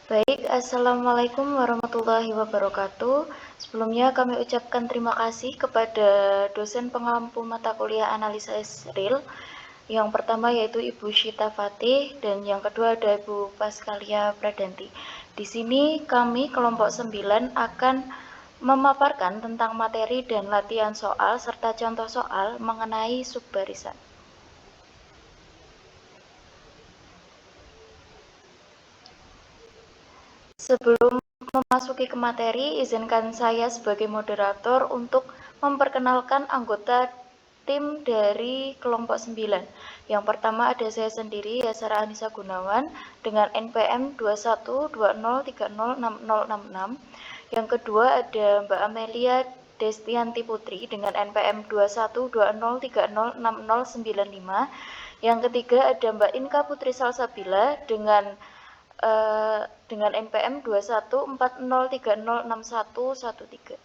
Baik, Assalamualaikum warahmatullahi wabarakatuh. Sebelumnya kami ucapkan terima kasih kepada dosen pengampu mata kuliah analisis real. Yang pertama yaitu Ibu Syita Fatih dan yang kedua ada Ibu Paskalia Pradanti. Di sini kami kelompok 9 akan memaparkan tentang materi dan latihan soal serta contoh soal mengenai subbarisan. Sebelum memasuki ke materi, izinkan saya sebagai moderator untuk memperkenalkan anggota tim dari kelompok 9. Yang pertama ada saya sendiri, Yasara Anissa Gunawan, dengan NPM 2120306066. Yang kedua ada Mbak Amelia Destianti Putri dengan NPM 2120306095. Yang ketiga ada Mbak Inka Putri Salsabila dengan NPM 2140306113.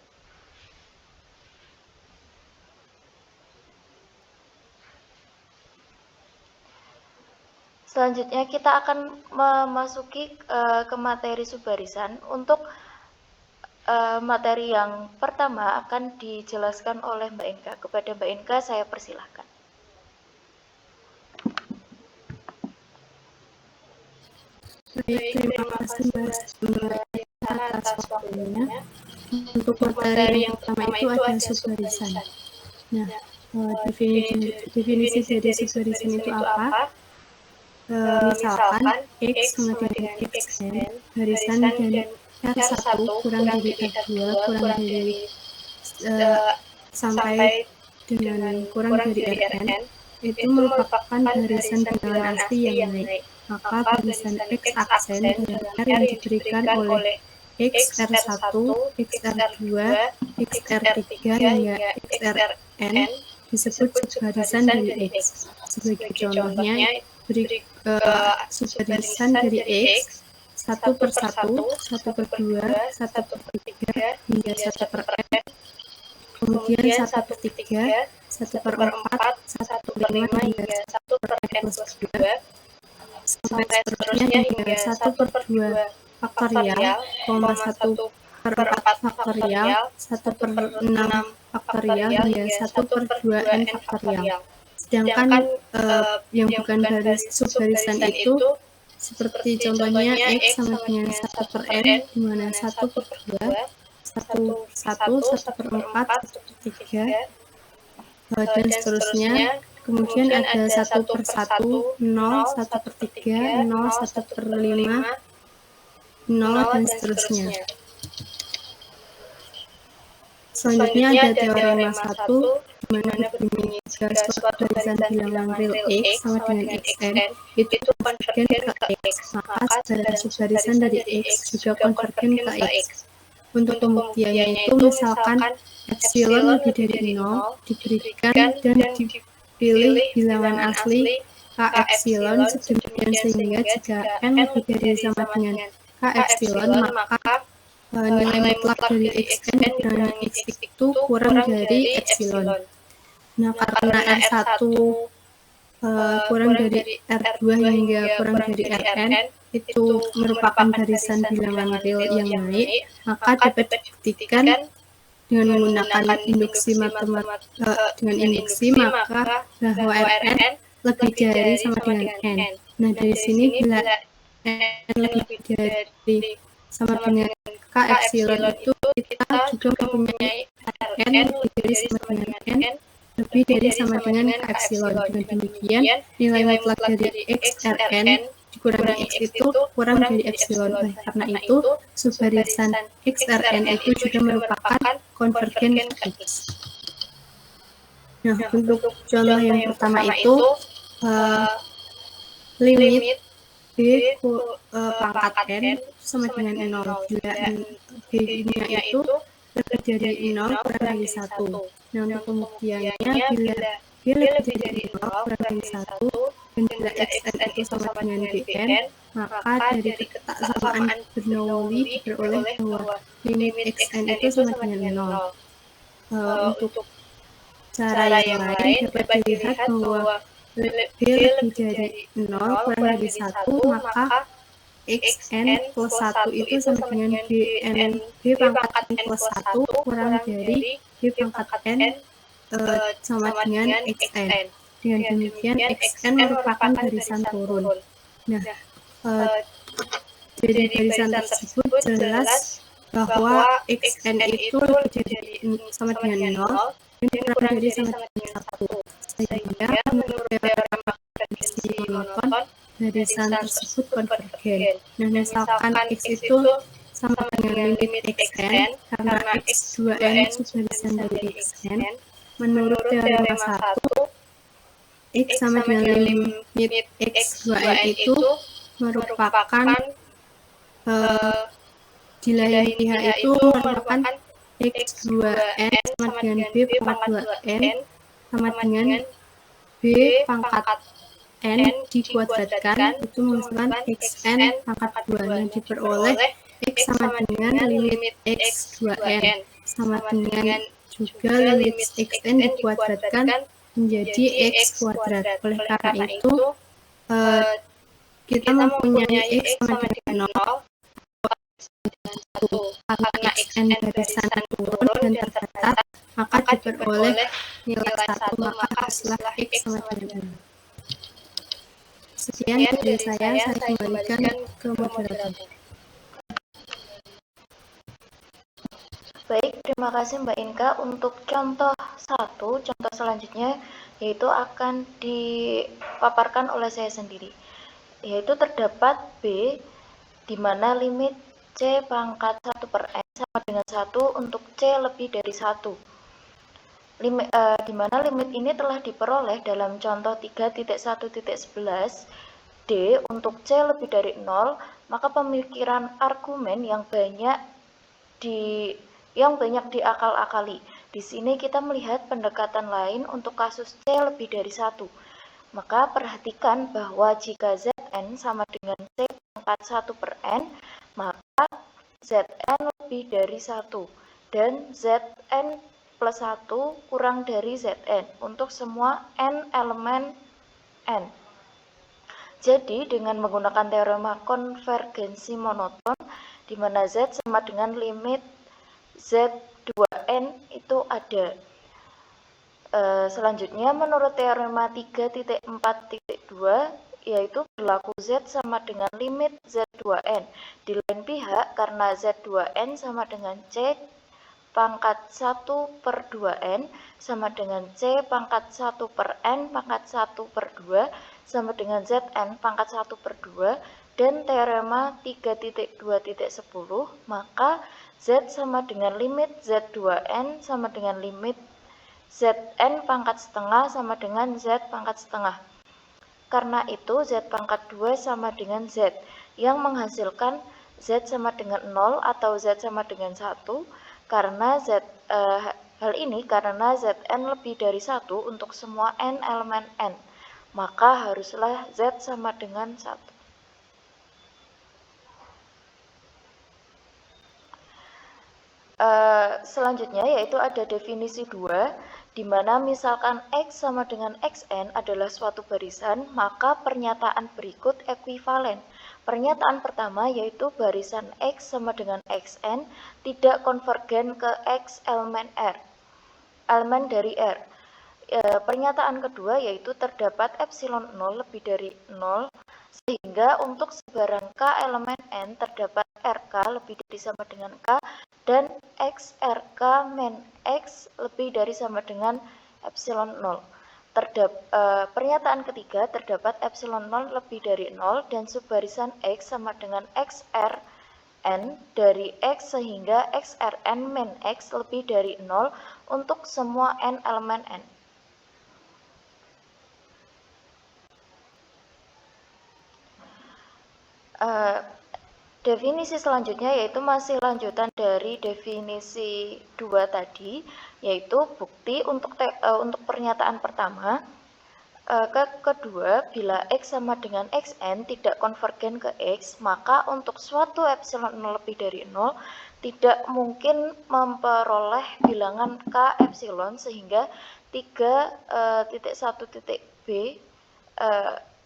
Selanjutnya kita akan memasuki ke materi subbarisan. Untuk materi yang pertama akan dijelaskan oleh Mbak Inka. Kepada Mbak Inka saya persilahkan. Baik, terima kasih Mbak atas waktunya. Untuk materi yang pertama itu ada subbarisan. Nah, definisi dari subbarisan itu apa? Misalkan X sama dengan XN, barisan dari R1 kurang dari R2 kurang dari sampai dengan kurang dari Rn, itu merupakan barisan bilangan asli yang naik. Maka barisan X aksen dengan R yang diberikan oleh XR1, XR2, XR3 hingga XRN disebut subbarisan dari X. Sebagai contohnya, subbarisan dari X 1 per 1, 1 per 2, 1 per 3, hingga 1 per N, kemudian 1 per 3, 1 per 4, 1 per 5, hingga 1 per N plus 2, sampai seterusnya hingga 1 per 2 faktorial, 1 per 4 faktorial, 1 per 6 faktorial, hingga 1 per 2N faktorial. Sedangkan yang bukan dari subbarisan itu seperti contohnya X sama dengan 1 per N, di mana 1 per 2, 1 per 4, 1 per 3, dan seterusnya. Kemudian ada 1 per 1, 0, 1 per 3, 0, 1 per 5, 0, dan seterusnya. Selanjutnya ada teorema 1, di mana berbunyi jika suatu barisan bilangan real X sama dengan Xn itu konvergen ke X, maka segala subbarisan dari X juga konvergen ke X. Untuk pembuktiannya itu misalkan epsilon lebih dari 0 diberikan dan dipilih bilangan asli K epsilon sedemikian sehingga jika N lebih dari sama dengan K epsilon, maka nilai mutlak dari Xn dikurangi X itu kurang dari epsilon. Nah, karena R1 kurang dari R2 hingga kurang dari Rn itu merupakan barisan bilangan real yang naik, maka dapat dibuktikan dengan menggunakan induksi dengan induksi maka bahwa Rn lebih dari sama dengan N. Nah, dari sini bila N lebih dari sama dengan K epsilon itu kita juga mempunyai Rn lebih dari sama dengan N lebih dari sama dengan K epsilon. Dengan demikian nilai mutlak dari XRn dikurangi X itu kurang dari epsilon. Oleh karena itu subbarisan XRn itu juga merupakan konvergen ke X. Nah, untuk contoh yang pertama itu limit B pangkat N sama dengan 0. Bila B-nya itu lebih dari 0 kurang dari 1. Nah, untuk pembuktiannya bila B lebih dari 0 kurang dari 1 dan bila Xn itu sama dengan Bn, maka dari ketaksamaan Bernoulli diperoleh bahwa limit Xn itu sama dengan 0. Untuk cara yang lain dapat dilihat bahwa B lebih dari 0 kurang dari 1, maka xn plus 1 itu sama dengan b pangkat n plus 1 kurang dari b pangkat n sama dengan xn. Dengan demikian xn merupakan barisan turun. Nah, dari barisan tersebut jelas bahwa xn itu lebih dari sama dengan 0 dan kurang dari sama dengan 1. Sehingga menurut teorema konvergensi monoton, barisan tersebut konvergen. Nah, misalkan x itu sama dengan limit xn, karena x2n subbarisan dari xn, menurut teorema 1, x sama dengan limit x2n itu merupakan di lain pihak itu merupakan x2n sama dengan b pangkat 2n sama dengan b pangkat n dikuadratkan, itu menghasilkan xn pangkat 2 yang diperoleh x sama dengan limit x2n sama dengan juga limit xn dikuadratkan menjadi x kuadrat. Oleh karena itu, kita mempunyai x sama dengan 0 karena xn barisan turun dan tercatat, maka diperoleh nilai 1, maka hasillah x sama dengan 0. Sekian dari saya kembalikan ke moderator. Baik, terima kasih Mbak Inka. Untuk contoh 1, contoh selanjutnya yaitu akan dipaparkan oleh saya sendiri. Yaitu terdapat B di mana limit C pangkat 1 per N sama dengan 1 untuk C lebih dari 1. Di mana limit ini telah diperoleh dalam contoh 3.1.11 D untuk C lebih dari 0, maka pemikiran argumen yang banyak diakal-akali. Di sini kita melihat pendekatan lain untuk kasus C lebih dari 1. Maka perhatikan bahwa jika Zn sama dengan C pangkat 1 per N, maka Zn lebih dari 1. Dan Zn plus 1 kurang dari Zn untuk semua N elemen N. Jadi dengan menggunakan teorema konvergensi monoton, di mana Z sama dengan limit Z2N itu ada. Selanjutnya menurut teorema 3.4.2 yaitu berlaku Z sama dengan limit Z2N. Di lain pihak karena Z2N sama dengan C pangkat 1 per 2N sama dengan C pangkat 1 per N pangkat 1 per 2 sama dengan Zn pangkat 1 per 2 dan teorema 3.2.10, maka Z sama dengan limit Z2N sama dengan limit Zn pangkat setengah sama dengan Z pangkat setengah. Karena itu Z pangkat 2 sama dengan Z, yang menghasilkan Z sama dengan 0 atau Z sama dengan 1, karena hal ini karena Zn lebih dari 1 untuk semua N elemen N, maka haruslah Z sama dengan 1. Selanjutnya yaitu ada definisi 2, di mana misalkan X sama dengan Xn adalah suatu barisan, maka pernyataan berikut ekuivalen. Pernyataan pertama yaitu barisan X sama dengan Xn tidak konvergen ke X elemen R, elemen dari R. Pernyataan kedua yaitu terdapat epsilon 0 lebih dari 0, sehingga untuk sebarang K elemen N terdapat RK lebih dari sama dengan K dan XRK min X lebih dari sama dengan epsilon 0. Pernyataan ketiga terdapat epsilon 0 lebih dari 0 dan subbarisan X sama dengan XR N dari X sehingga XRN min X lebih dari 0 untuk semua N elemen N. Definisi selanjutnya yaitu masih lanjutan dari definisi 2 tadi, yaitu bukti untuk pernyataan pertama. Kedua, bila X sama dengan Xn tidak konvergen ke X, maka untuk suatu epsilon 0 lebih dari 0 tidak mungkin memperoleh bilangan K epsilon sehingga 3.1.b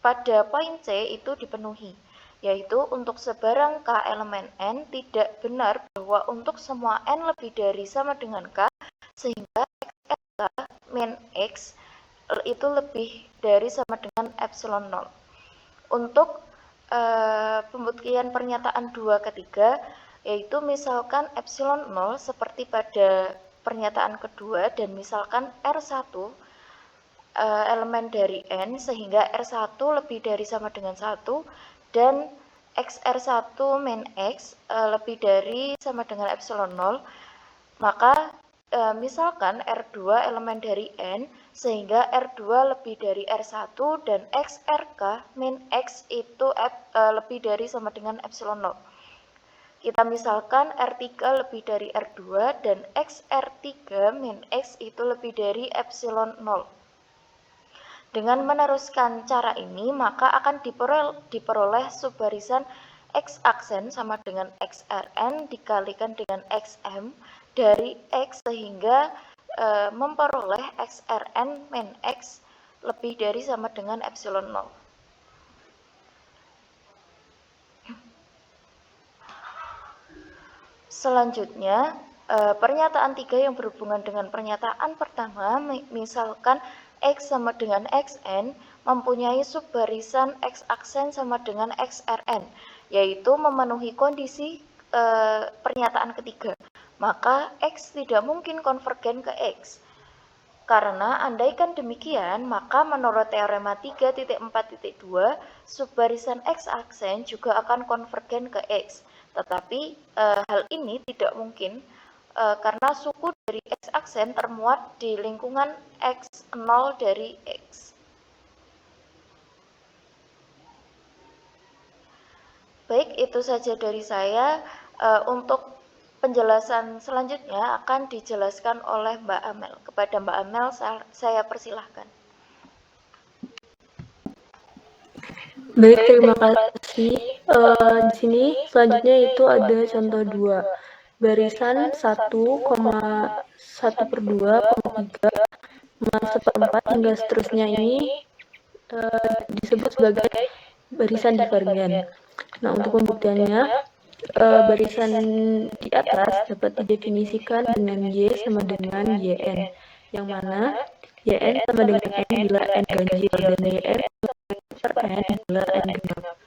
pada poin C itu dipenuhi. yaitu untuk sebarang K elemen N tidak benar bahwa untuk semua N lebih dari sama dengan K, sehingga XRK min X itu lebih dari sama dengan epsilon 0. Untuk pembuktian pernyataan 2 ketiga, yaitu misalkan epsilon 0 seperti pada pernyataan kedua, dan misalkan R1 elemen dari N sehingga R1 lebih dari sama dengan 1, dan XR1 min X lebih dari sama dengan epsilon 0, maka misalkan R2 elemen dari N sehingga R2 lebih dari R1 dan XRK min X itu lebih dari sama dengan epsilon 0. Kita misalkan R3 lebih dari R2 dan XR3 min X itu lebih dari epsilon 0. Dengan meneruskan cara ini, maka akan diperoleh subbarisan X aksen sama dengan XRN dikalikan dengan XM dari X sehingga memperoleh XRN min X lebih dari sama dengan epsilon 0. Selanjutnya, pernyataan 3 yang berhubungan dengan pernyataan pertama, misalkan X sama dengan XN mempunyai subbarisan X aksen sama dengan XRN, yaitu memenuhi kondisi pernyataan ketiga. Maka X tidak mungkin konvergen ke X. Karena andaikan demikian, maka menurut teorema 3.4.2, subbarisan X aksen juga akan konvergen ke X. Tetapi hal ini tidak mungkin karena suku dari X aksen termuat di lingkungan X0 dari X. Baik, itu saja dari saya. Untuk penjelasan selanjutnya akan dijelaskan oleh Mbak Amel. Kepada Mbak Amel, saya persilahkan. Baik, terima kasih. Di sini selanjutnya itu ada contoh 2. Barisan 1,1/2,3 1/4 hingga seterusnya ini disebut sebagai barisan divergen. Nah, untuk pembuktiannya, barisan di atas dapat didefinisikan dengan Y sama dengan YN, yang mana YN sama dengan N bila N ganjil dan YN per N bila N genap.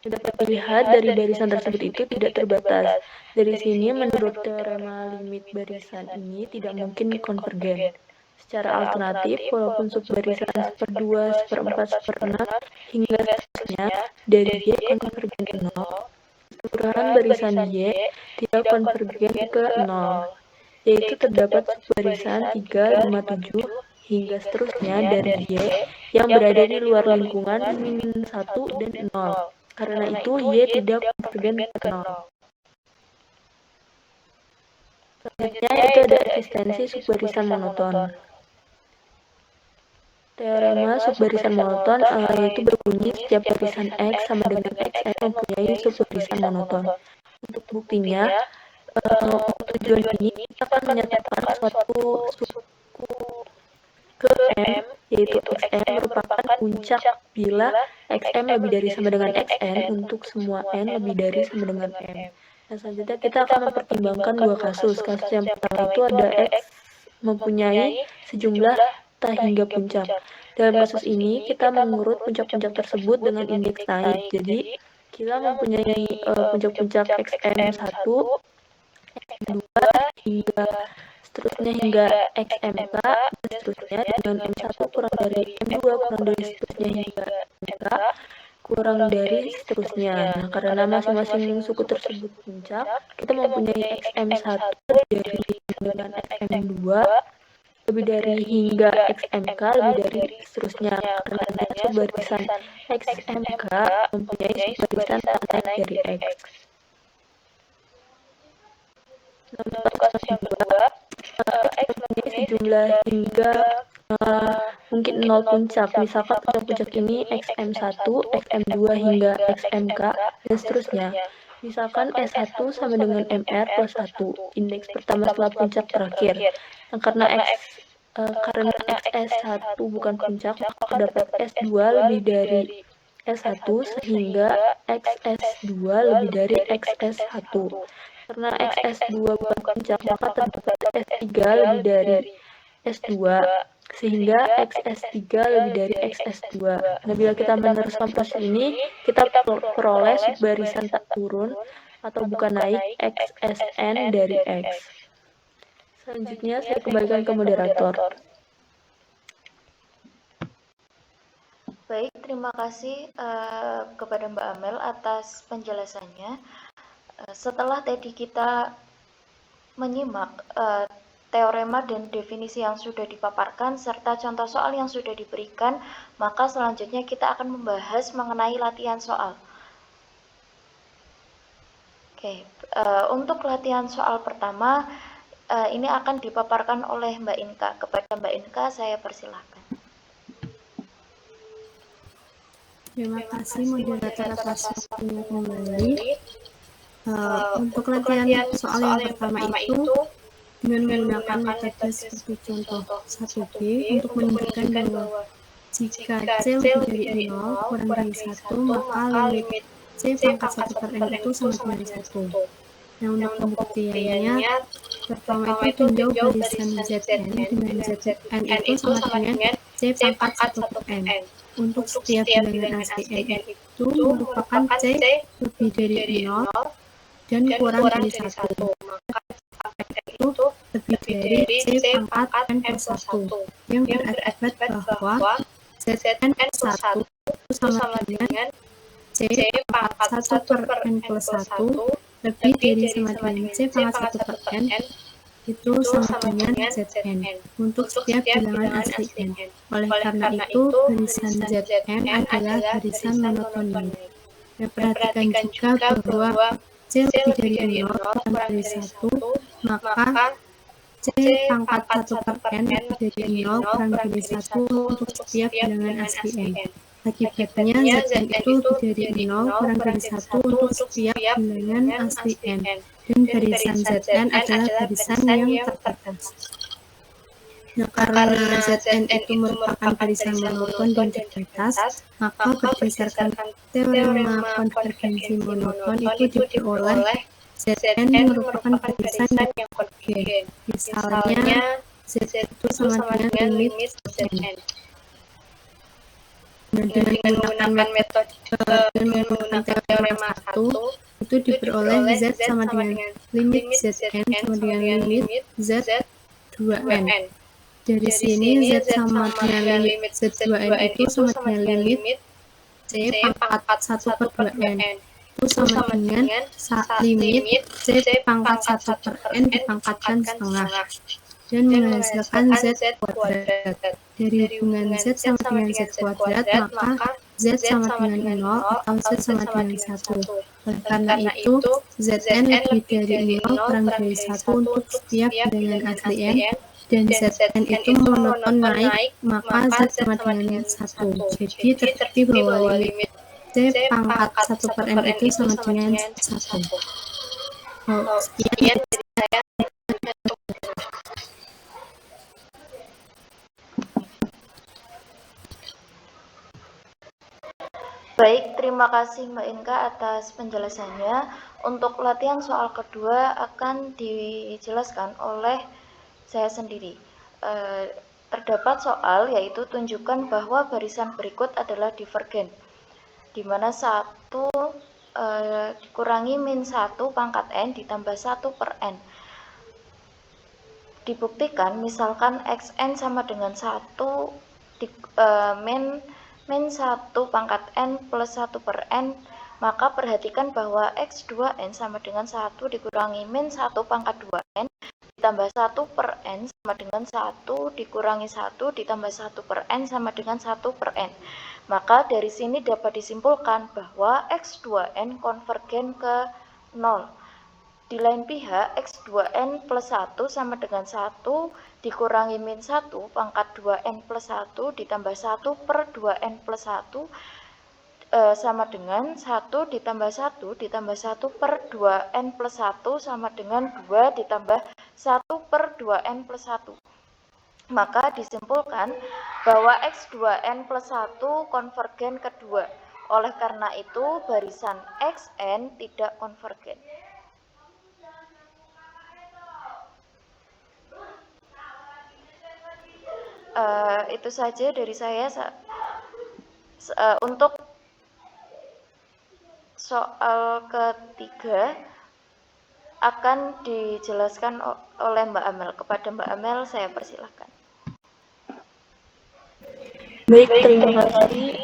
Dapat dilihat dari barisan tersebut itu tidak terbatas. Dari sini menurut teorema limit barisan ini tidak mungkin konvergen. Secara alternatif, walaupun subbarisan 1/2, 1/4, 1/6 hingga seterusnya dari Y konvergen ke 0, keseluruhan barisan Y tidak konvergen ke 0, yaitu terdapat subbarisan 3, 5, 7 hingga seterusnya dari Y yang berada di luar lingkungan min 1 dan 0. Karena itu, Y tidak konvergen ke 0. Selanjutnya itu ada eksistensi subbarisan monoton. Teorema subbarisan monoton yaitu berbunyi setiap barisan X sama dengan XN mempunyai subbarisan monoton. Untuk buktinya, untuk tujuan ini kita akan menyatakan suatu suku ke M, yaitu XM merupakan puncak bila XM lebih dari sama dengan XN untuk semua N lebih dari sama dengan M. Dan selanjutnya kita akan mempertimbangkan dua kasus. Kasus yang pertama itu ada X mempunyai sejumlah tak hingga puncak. Dalam kasus ini, kita mengurut puncak-puncak tersebut dengan indeks naik. Jadi, kita mempunyai puncak-puncak XM1, XM2, hingga seterusnya hingga XMK, dan seterusnya dengan M1 kurang dari M2, kurang dari seterusnya hingga MK, kurang dari seterusnya. Nah, karena masing-masing suku tersebut puncak, kita mempunyai XM1 dari dengan XM2, lebih dari hingga XMK, lebih dari seterusnya. Karena subbarisan XMK mempunyai subbarisan tak naik dari X. Untuk kasus yang kedua, X mempunyai sejumlah hingga mungkin 0 puncak. Misalkan puncak-puncak ini XM1, XM2 hingga XMK, dan seterusnya. Misalkan S1 sama dengan MR plus 1, indeks pertama setelah puncak terakhir. Dan karena XS1 bukan puncak, maka dapat S2 lebih dari S1 sehingga XS2 lebih dari XS1. Karena XS2 bukan puncak, maka terdapat S3 lebih dari S2, sehingga XS3 lebih dari XS2. Nah, bila kita meneruskan proses ini, kita peroleh subbarisan tak turun atau bukan naik XSN dari X. Selanjutnya, saya kembalikan ke moderator. Baik, terima kasih kepada Mbak Amel atas penjelasannya. Setelah tadi kita menyimak teorema dan definisi yang sudah dipaparkan serta contoh soal yang sudah diberikan, maka selanjutnya kita akan membahas mengenai latihan soal. Oke, untuk latihan soal pertama ini akan dipaparkan oleh Mbak Inka. Kepada Mbak Inka saya persilahkan. Terima kasih moderator atas waktunya kembali. Untuk latihan soal yang pertama itu dengan menggunakan metode seperti contoh 1B untuk menunjukkan bahwa jika C lebih dari 0 kurang dari 1, maka limit C pangkat 1 per N itu sama dengan 1. Nah, untuk pembuktiannya, pertama itu tinjau barisan Zn dengan Zn itu sama dengan C pangkat 1 per N. Untuk setiap bilangan asli N itu merupakan C lebih dari 0 dan kurang dari 1. Maka itu lebih dari C pangkat N plus 1, yang berakibat bahwa Zn 1 sama dengan C pangkat 1 per N plus 1 lebih dari sama dengan C pangkat 1 per N itu sama dengan Zn untuk setiap bilangan asli N. Oleh karena itu, barisan Zn adalah barisan monotonik. Nah, perhatikan juga bahwa C lebih dari 0 kurang dari 1, maka C pangkat 1 per N lebih dari 0 kurang dari 1 untuk setiap bilangan asli N. Akibatnya, Zn itu lebih dari 0 kurang dari 1 untuk setiap bilangan asli N. Dan barisan Zn adalah barisan yang terbatas. Nah, karena Zn itu merupakan barisan monoton dan terbatas, maka berdasarkan teorema konvergensi monoton itu diperoleh Zn merupakan barisan yang konvergen. Misalnya, Z itu sama dengan limit Zn. Nah, dengan menggunakan teorema 1, itu diperoleh Z sama dengan limit Zn sama dengan limit Z2n. Dari sini Z sama dengan limit Z2n itu sama dengan limit C pangkat 1 per 2n. Itu sama dengan limit C pangkat 1 per n dipangkatkan setengah. Dan menghasilkan Z kuadrat. Dari hubungan Z sama dengan Z kuadrat, maka Z sama dengan 0 atau Z sama dengan 1. Oleh karena itu, Zn lebih dari 0 kurang dari 1 untuk setiap bilangan asli N, dan Zn itu monoton naik, maka Z sama dengan 1. Jadi terbukti bahwa limit C pangkat 1 per N itu sama dengan 1. Sekian dari saya. Baik, terima kasih Mbak Inka atas penjelasannya. Untuk latihan soal kedua akan dijelaskan oleh saya sendiri. Terdapat soal yaitu tunjukkan bahwa barisan berikut adalah divergen, di mana 1 dikurangi min 1 pangkat N ditambah 1 per N. Dibuktikan misalkan Xn sama dengan 1 min 1 pangkat N plus 1 per N, maka perhatikan bahwa X2N sama dengan 1 dikurangi min 1 pangkat 2N ditambah 1 per N sama dengan 1 dikurangi 1 ditambah 1 per N sama dengan 1 per N. Maka dari sini dapat disimpulkan bahwa X2N konvergen ke 0. Di lain pihak, X2N plus 1 sama dengan 1 dikurangi min 1 pangkat 2N plus 1 ditambah 1 per 2N plus 1 sama dengan 1 ditambah 1 ditambah 1 per 2N plus 1 sama dengan 2 ditambah 1 per 2N plus 1. Maka disimpulkan bahwa X2N plus 1 konvergen ke 2. Oleh karena itu, barisan XN tidak konvergen. Itu saja dari saya. Untuk soal ketiga akan dijelaskan oleh Mbak Amel. Kepada Mbak Amel saya persilahkan. Baik, terima kasih.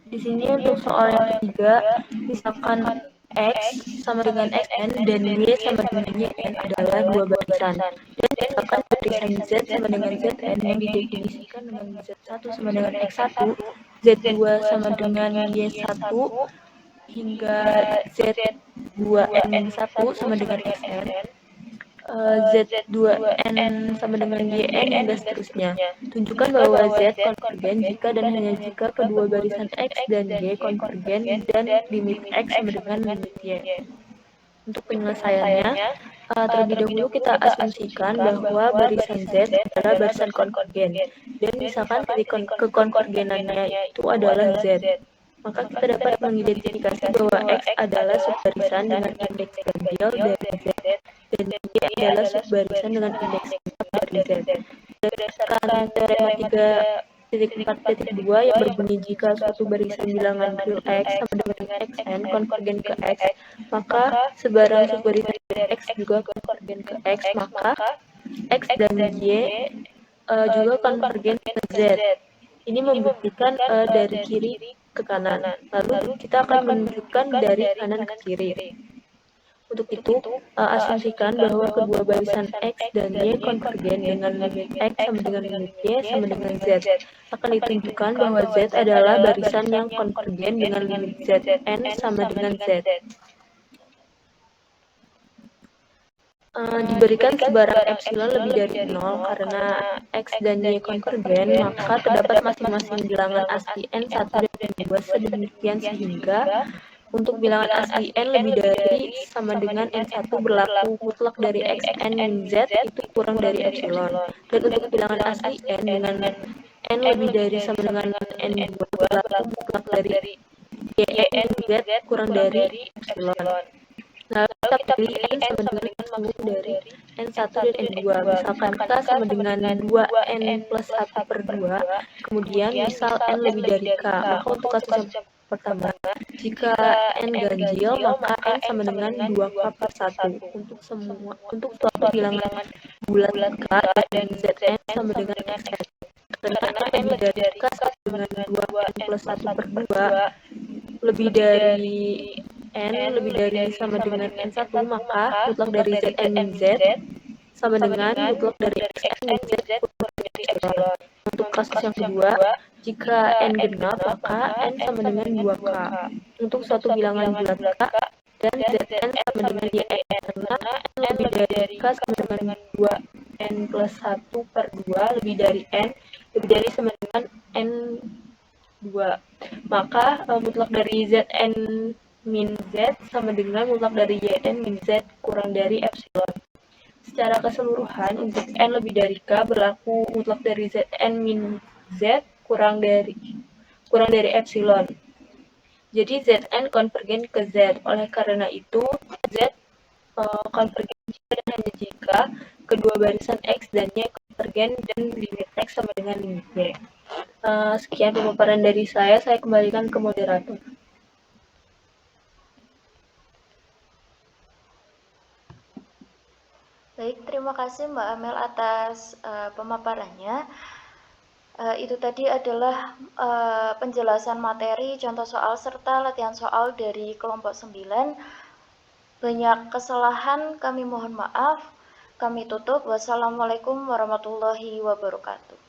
Di sini untuk soal yang ketiga, misalkan X sama dengan XN dan Y sama dengan YN adalah dua barisan. Dan misalkan barisan Z sama dengan ZN yang didefinisikan dengan Z1 sama dengan X1, Z2 sama dengan Y1, hingga Z2N1 sama dengan XN, Z2N sama dengan YN hingga seterusnya. Tunjukkan bahwa Z konvergen jika dan hanya jika kedua barisan X dan Y konvergen dan limit X sama dengan limit Y. Untuk penyelesaiannya, terlebih dahulu kita asumsikan bahwa barisan Z adalah barisan konvergen, dan misalkan titik kekonvergenannya itu adalah Z. Maka kita dapat mengidentifikasi bahwa X adalah subbarisan dengan indeks ganjil dari Z, dan Y adalah subbarisan dengan indeks genap dari Z. Berdasarkan teorema 3.4.2 yang berbunyi jika suatu barisan bilangan real X sama dengan XN konvergen ke X, maka sebarang subbarisan dari X juga konvergen ke X, maka X dan Y juga konvergen ke Z. Ini membuktikan dari kiri ke kanan. Lalu kita akan menunjukkan dari kanan ke kiri. Untuk itu, asumsikan bahwa kedua barisan X dan Y konvergen dengan limit X sama dengan limit Y sama dengan Z. Akan ditunjukkan bahwa Z adalah barisan yang konvergen dengan limit Zn sama dengan Z. Diberikan sebarang epsilon lebih dari 0 karena X dan Y konvergen, maka terdapat masing-masing bilangan asli N1 dan N2 sedemikian sehingga untuk bilangan asli N lebih dari sama dengan N1 berlaku mutlak dari Xn min Z itu kurang dari epsilon. Dan untuk bilangan asli N dengan N lebih dari sama dengan N2 berlaku mutlak dari Yn min Z kurang dari epsilon. Nah, kita pilih N sama dengan maksimum dari N1 dan N2. Misalkan K sama dengan 2N plus 1 per 2, kemudian misal N lebih dari K. Maka untuk kasus yang pertama, jika N ganjil, maka N sama dengan 2K per 1. Untuk suatu bilangan bulat K dan Zn sama dengan Xn. Karena N lebih dari K sama dengan 2N plus 1 per 2, lebih dari N lebih dari sama dengan N1, maka mutlak dari Zn min Z sama dengan mutlak dari Xn min Z kurang dari epsilon. Untuk kasus yang kedua, jika N genap, maka N sama dengan 2K. Untuk suatu bilangan bulat K dan Zn sama dengan Yn, karena N lebih dari K sama dengan 2N plus 1 per 2 lebih dari N lebih dari sama dengan N2. Maka mutlak dari Zn min Z sama dengan mutlak dari Yn min Z kurang dari epsilon. Secara keseluruhan, untuk N lebih dari K berlaku mutlak dari Zn min Z kurang dari epsilon. Jadi Zn konvergen ke Z. Oleh karena itu, Z konvergen jika dan hanya jika kedua barisan X dan Y konvergen dan limit X sama dengan limit Y. Sekian pemaparan dari saya kembalikan ke moderator. Baik, terima kasih Mbak Amel atas pemaparannya. Itu tadi adalah penjelasan materi, contoh soal, serta latihan soal dari kelompok 9. Banyak kesalahan, kami mohon maaf. Kami tutup. Wassalamualaikum warahmatullahi wabarakatuh.